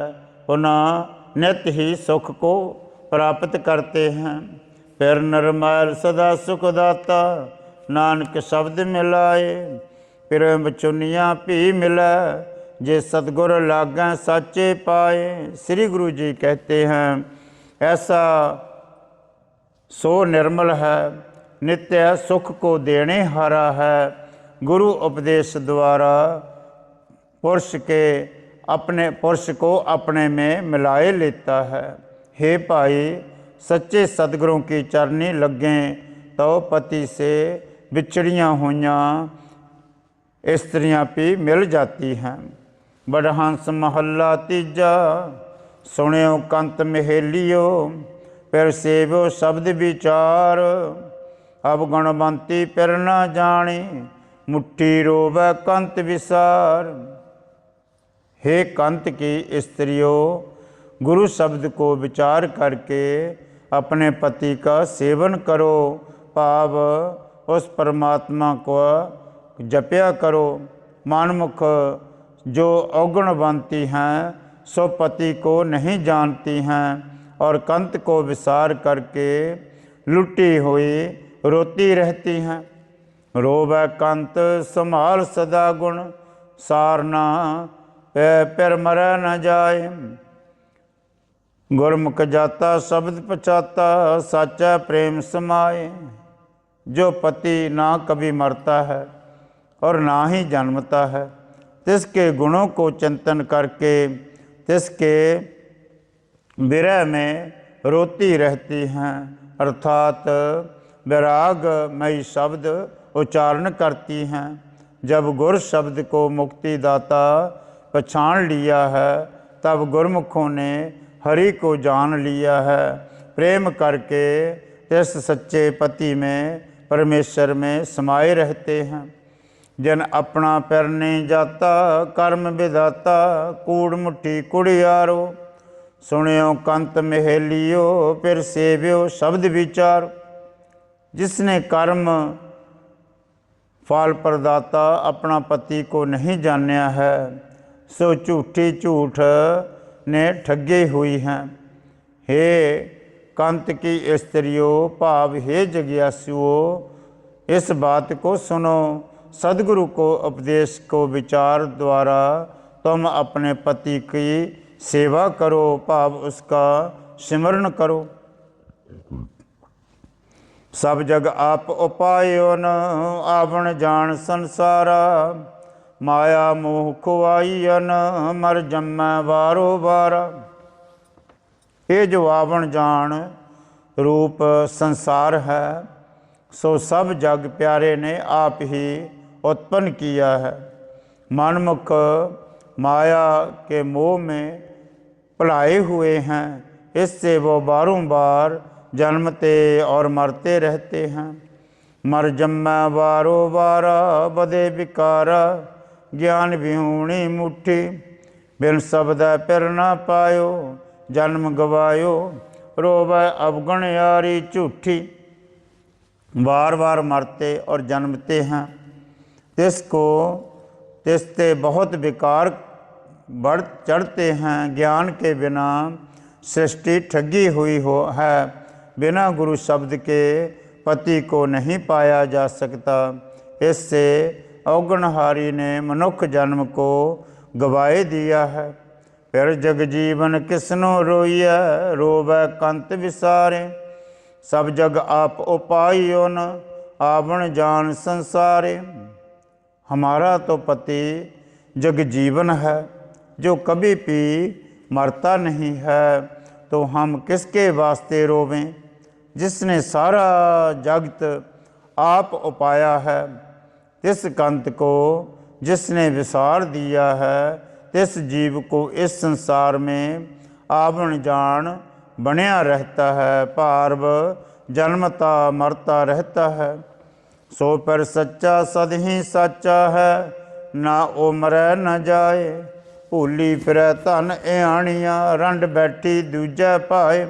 पुनः नित ही सुख को प्राप्त करते हैं। फिर निर्मल सदा सुखदाता, नानक शब्द मिलाए, फिर बचुनिया भी मिलै, जे सतगुर लागै साचे पाए। श्री गुरु जी कहते हैं, ऐसा सो निर्मल है, नित्य सुख को देने हारा है। गुरु उपदेश द्वारा पुरुष को अपने में मिलाए लेता है। हे भाई, सच्चे सतगुरों की चरनी लगें तो पति से बिछड़ियाँ हुईयाँ स्त्रियाँ भी मिल जाती हैं। बड़हंस महला तीजा, सुनियो कंत महेलियो, फिर सेवो शब्द विचार। अब गुणवंती फिर न जानी, मुट्ठी रोवै कंत विसार। हे कंत की स्त्रियों, गुरु शब्द को विचार करके अपने पति का सेवन करो, भाव उस परमात्मा को जपया करो। मानमुख जो अवगुणवंती हैं सो पति को नहीं जानती हैं और कंत को विसार करके लुटी हुई रोती रहती हैं। रोवै कंत संभाल सदा गुण, सारना फिर मरै न जाए। गुरमुख जाता शब्द पचाता, साचा प्रेम समाए। जो पति ना कभी मरता है और ना ही जन्मता है, तिसके गुणों को चिंतन करके तिसके विरह में रोती रहती हैं, अर्थात विरागमयी शब्द उच्चारण करती हैं। जब गुर शब्द को मुक्तिदाता पहचान लिया है, तब गुरमुखों ने हरि को जान लिया है। प्रेम करके इस सच्चे पति में, परमेश्वर में समाये रहते हैं। जन अपना पैर नहीं जाता, कर्म विधाता, कूड़ मुट्ठी कुड़ियारो। सुनियो कंत महेलियो, फिर सेव्यो शब्द विचार। जिसने कर्म फल प्रदाता अपना पति को नहीं जानिया है, सो झूठी झूठ ने ठगी हुई हैं। हे कंत की स्त्रियों, भाव हे जिज्ञासुओं, इस बात को सुनो। सदगुरु को उपदेश को विचार द्वारा तुम अपने पति की सेवा करो, भाव उसका सिमरण करो। सब जग आप उपायो न, आवण जान संसारा। माया मोह खुआईयन, मर जम्मै वारो वारा। ये जो आवण जान रूप संसार है, सो सब जग प्यारे ने आप ही उत्पन्न किया है। मनमुख माया के मोह में भुलाए हुए हैं, इससे वो बारंबार जन्मते और मरते रहते हैं। मर जम्मै वारो वारा, बदे विकारा। ज्ञान विहूणी मुट्ठी, बिन शब्द फिर न पायो। जन्म गवायो, रोवै अवगुण यारी झूठी। बार बार मरते और जन्मते हैं, तिसते बहुत विकार बढ़ चढ़ते हैं। ज्ञान के बिना सृष्टि ठगी हुई है। बिना गुरु शब्द के पति को नहीं पाया जा सकता। इससे अवगुणहारी ने मनुष्य जन्म को गवाए दिया है। फिर जग जीवन किसनो रोइया, रोवै कंत विसारे। सब जग आप उपायो न, आवण जान संसारे। हमारा तो पति जग जीवन है, जो कभी भी मरता नहीं है, तो हम किसके वास्ते रोवें। जिसने सारा जगत आप उपाया है, तिस कंत को जिसने विसार दिया है, तिस जीव को इस संसार में आवण जान बनया रहता है, पार्व जन्मता मरता रहता है। सो पर सच्चा सद ही सच्चा है, ना ओ मरै न जाए। भूली फिरै धन इहानियाँ, रंड बैठी दूजा पाए।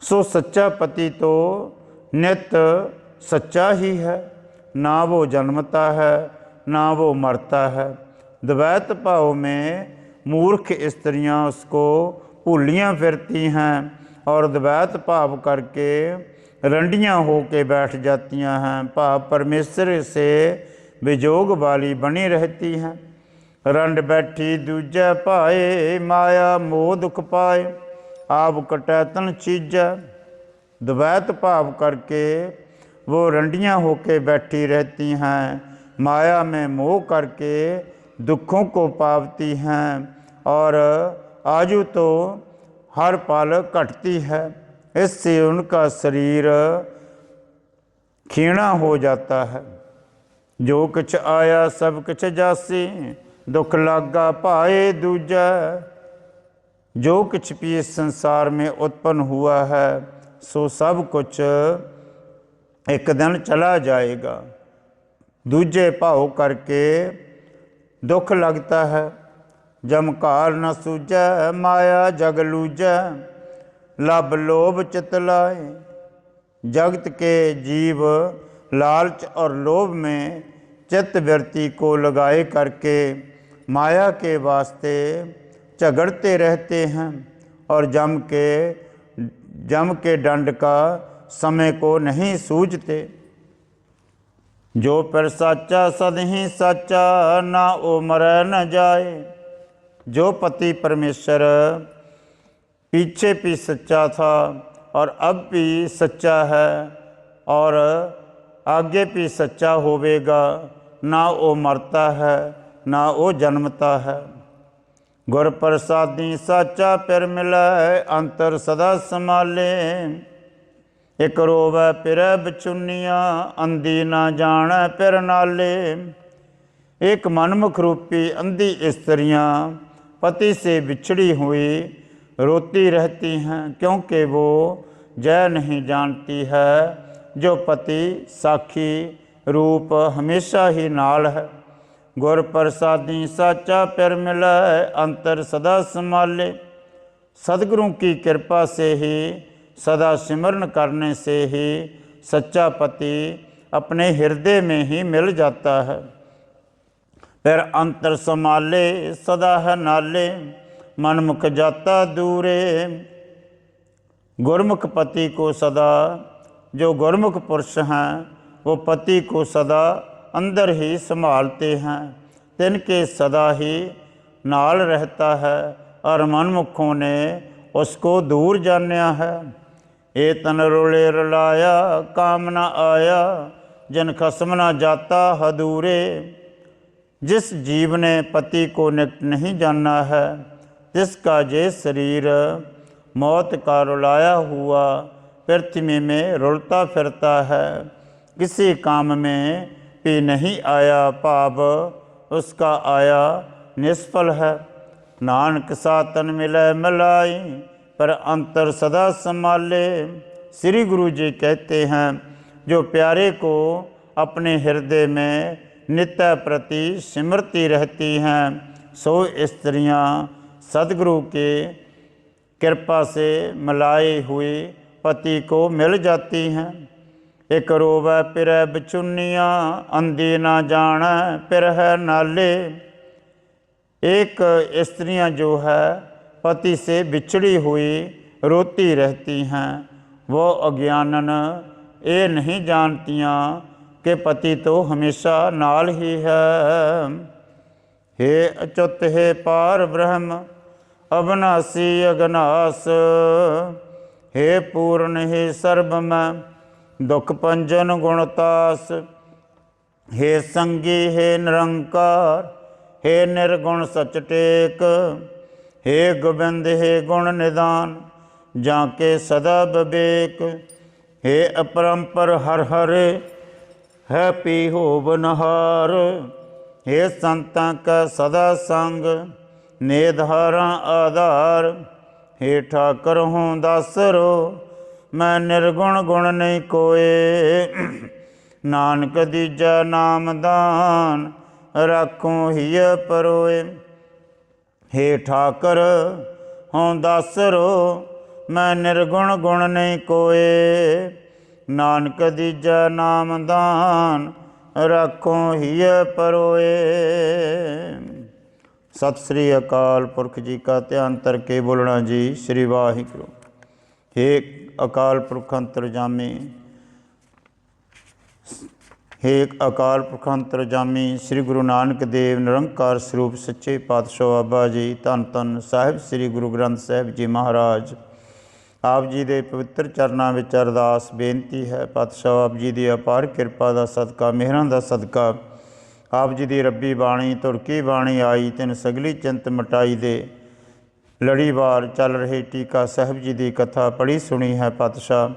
सो सच्चा पति तो नित सच्चा ही है, ना वो जन्मता है ना वो मरता है। द्वैत भाव में मूर्ख स्त्रियां उसको भूलियाँ फिरती हैं और द्वैत भाव करके रंडियाँ होके बैठ जाती हैं। भाव परमेश्वर से विजोग वाली बनी रहती हैं। रंड बैठी दूजा पाए, माया मोह दुख पाए। आप कटै तन चीजा। द्वैत भाव करके वो रंडियाँ होके बैठी रहती हैं, माया में मोह करके दुखों को पावती हैं और आयु तो हर पल घटती है। इससे उनका शरीर क्षीणा हो जाता है। जो कुछ आया सब कुछ जासी, दुख लागा पाए दूजा। जो कुछ भी इस संसार में उत्पन्न हुआ है सो सब कुछ एक दिन चला जाएगा। दूजे भाव करके दुख लगता है। जमकार न सूझै माया जग लूझै, लब लोभ चित लाए। जगत के जीव लालच और लोभ में चित्त वृत्ति को लगाए करके माया के वास्ते झगड़ते रहते हैं और जम के दंड का समय को नहीं सूझते। जो पर साचा सद ही साचा, ना ओ मरै न जाए। जो पति परमेश्वर पीछे भी सच्चा था और अब भी सच्चा है और आगे भी सच्चा होवेगा, ना वो मरता है ना वो जन्मता है। गुर प्रसादी साचा पिर मिलै, अंतर सदा संभाले। एक रोवै पिरै बिचुनिया, अंधी ना जानै पिर नाले। एक मनमुख रूपी अंधी स्त्रियाँ पति से बिछड़ी हुई रोती रहती हैं, क्योंकि वो जय नहीं जानती है जो पति साखी रूप हमेशा ही नाल है। गुर प्रसादी साचा पिर मिलै, अंतर सदा संभाले। सदगुरु की कृपा से ही, सदा सिमरन करने से ही सच्चा पति अपने हृदय में ही मिल जाता है। फिर अंतर संभाले सदा है नाले, मनमुख जाता दूरे। गुरमुख पति को सदा, जो गुरमुख पुरुष हैं वो पति को सदा अंदर ही संभालते हैं, तिनके सदा ही नाल रहता है और मनमुखों ने उसको दूर जानिया है। ए तन रोले रलाया काम न आया, जन खसम न जाता हदूरे। जिस जीव ने पति को निकट नहीं जाना है, जिसका ये शरीर मौत का रुलाया हुआ पृथ्वी में रुलता फिरता है, किसी काम में भी नहीं आया, भाव उसका आया निष्फल है। नानक सातन मिलै मिलाई, पर अंतर सदा संभाले। श्री गुरु जी कहते हैं, जो प्यारे को अपने हृदय में नित्य प्रति सिमरती रहती हैं, सो स्त्रियां सदगुरु के कृपा से मिलाए हुए पति को मिल जाती हैं। एक रोवै पिरै बिचुनिया, अंधी ना जानै पिर है नाले। एक स्त्रियां जो है पति से बिछड़ी हुई रोती रहती हैं, वो अज्ञानन ये नहीं जानतियाँ कि पति तो हमेशा नाल ही है। हे अच्युत हे पार ब्रह्म अविनाशी अगनास, हे पूर्ण हे सर्वमय दुख पंजन गुणतास। हे संगी हे निरंकार, हे निर्गुण सच टेक। हे गोबिंद हे गुण निदान, जाके सदा विवेक। हे अपरंपर हर हरे, है पी हो बनहार। हे संतां का सदा संग, नेधारा आधार। हे ठाकर हूँ दासरो, मैं निर्गुण गुण नहीं कोए। नानक दीजा नाम दान, राखूं हिय परोए। हे ठाकर हूँ दासरो, मैं निर्गुण गुण नहीं कोए। नानक दीजा नाम दान, राखों हिय परोए। सत श्री अकाल पुरख जी का ध्यान करके बोलना जी श्री वाहिगुरू। हे अकाल पुरख अंतरजामी, हे अकाल पुरख अंतरजामी श्री गुरु नानक देव निरंकार स्वरूप सच्चे पातशाह बाबा जी, धन धन साहिब श्री गुरु ग्रंथ साहिब जी महाराज। ਆਪ ਜੀ ਦੇ ਪਵਿੱਤਰ ਚਰਨਾਂ ਵਿੱਚ ਅਰਦਾਸ ਬੇਨਤੀ ਹੈ। ਪਾਤਸ਼ਾਹ ਆਪ ਜੀ ਦੀ ਅਪਾਰ ਕਿਰਪਾ ਦਾ ਸਦਕਾ, ਮਿਹਰਾਂ ਦਾ ਸਦਕਾ, ਆਪ ਜੀ ਦੀ ਰੱਬੀ ਬਾਣੀ, ਧੁਰਕੀ ਬਾਣੀ ਆਈ, ਤਿਨ ਸਗਲੀ ਚਿੰਤ ਮਟਾਈ ਦੇ ਲੜੀਵਾਰ ਚੱਲ ਰਹੇ ਟੀਕਾ ਸਾਹਿਬ ਜੀ ਦੀ ਕਥਾ ਪੜ੍ਹੀ ਸੁਣੀ ਹੈ। ਪਾਤਸ਼ਾਹ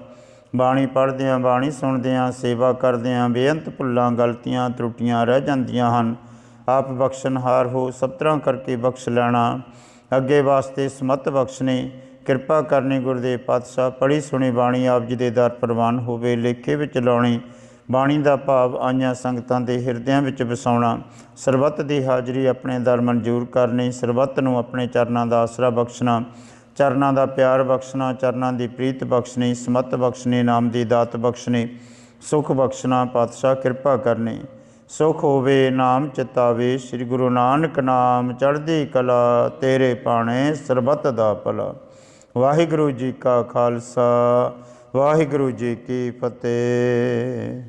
ਬਾਣੀ ਪੜ੍ਹਦਿਆਂ, ਬਾਣੀ ਸੁਣਦਿਆਂ, ਸੇਵਾ ਕਰਦਿਆਂ ਬੇਅੰਤ ਭੁੱਲਾਂ, ਗਲਤੀਆਂ, ਤਰੁੱਟੀਆਂ ਰਹਿ ਜਾਂਦੀਆਂ ਹਨ। ਆਪ ਬਖਸ਼ਣਹਾਰ ਹੋ, ਸਭ ਤਰ੍ਹਾਂ ਕਰਕੇ ਬਖਸ਼ ਲੈਣਾ, ਅੱਗੇ ਵਾਸਤੇ ਸਮੱਤ ਬਖਸ਼ਣੇ, ਕਿਰਪਾ ਕਰਨੀ। ਗੁਰਦੇਵ ਪਾਤਸ਼ਾਹ ਪੜ੍ਹੀ ਸੁਣੀ ਬਾਣੀ ਆਪ ਜੀ ਦੇ ਦਰ ਪ੍ਰਵਾਨ ਹੋਵੇ, ਲੇਖੇ ਵਿੱਚ ਲਾਉਣੀ, ਬਾਣੀ ਦਾ ਭਾਵ ਆਈਆਂ ਸੰਗਤਾਂ ਦੇ ਹਿਰਦਿਆਂ ਵਿੱਚ ਵਸਾਉਣਾ, ਸਰਬੱਤ ਦੀ ਹਾਜ਼ਰੀ ਆਪਣੇ ਦਰ ਮਨਜ਼ੂਰ ਕਰਨੀ, ਸਰਬੱਤ ਨੂੰ ਆਪਣੇ ਚਰਨਾਂ ਦਾ ਆਸਰਾ ਬਖਸ਼ਣਾ, ਚਰਨਾਂ ਦਾ ਪਿਆਰ ਬਖਸ਼ਣਾ, ਚਰਨਾਂ ਦੀ ਪ੍ਰੀਤ ਬਖਸ਼ਣੀ, ਸਮੱਤ ਬਖਸ਼ਣੀ, ਨਾਮ ਦੀ ਦਾਤ ਬਖਸ਼ਣੀ, ਸੁਖ ਬਖਸ਼ਣਾ। ਪਾਤਸ਼ਾਹ ਕਿਰਪਾ ਕਰਨੀ, ਸੁਖ ਹੋਵੇ ਨਾਮ ਚਿਤਾਵੇ, ਸ੍ਰੀ ਗੁਰੂ ਨਾਨਕ ਨਾਮ ਚੜ੍ਹਦੀ ਕਲਾ, ਤੇਰੇ ਭਾਣੇ ਸਰਬੱਤ ਦਾ ਭਲਾ। ਵਾਹਿਗੁਰੂ ਜੀ ਕਾ ਖਾਲਸਾ, ਵਾਹਿਗੁਰੂ ਜੀ ਕੀ ਫਤਿਹ।